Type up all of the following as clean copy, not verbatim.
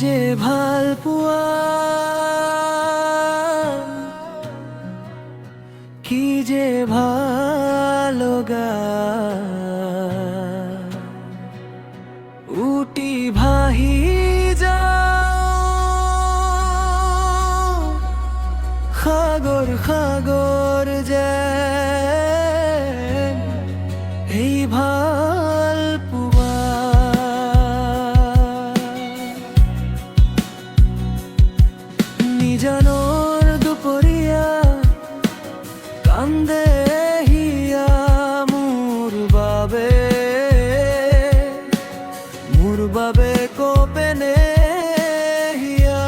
যে ভাল পোৱা, কি যে ভাল লগা, উটি ভাহি যাও সাগর সাগর যেন এই ভাল পোৱা। নিজানৰ দুপৰীয়া কান্দে হিয়া মোৰ বাবে কোপেনে হিয়া।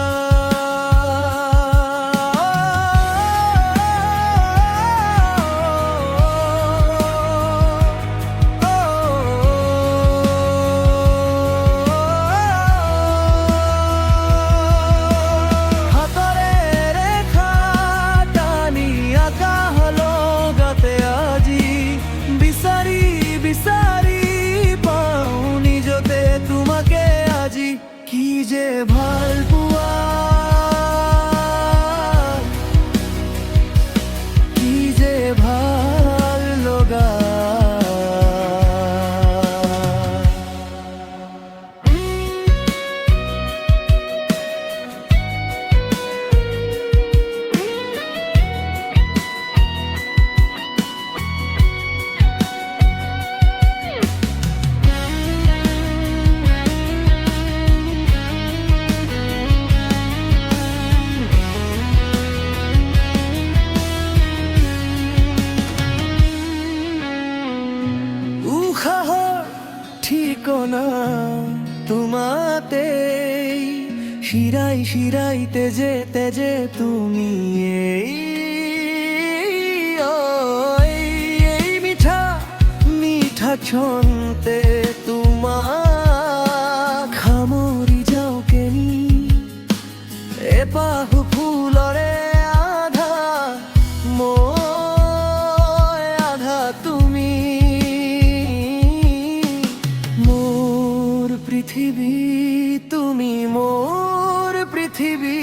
হাতৰে ৰেখা টানি আঁকা হলো গাতে আজি, বিচাৰি বিচাৰি পাওঁ নিজতে তোমাকে আজি। কি যে ভাল পোৱা, কি যে ভাল লগা। উশাহৰ ঠিকনা তোমাতেই, শিৰাই শিৰাই তেজে তেজে তুমি এই মিঠা মিঠা ক্ষণতে তোমাক সামৰি যাওঁ কেনি। এপাহ ফুলৰে আধা মই আধা তুমি, মোৰ পৃথিৱী তুমি মোৰ পৃথিৱী।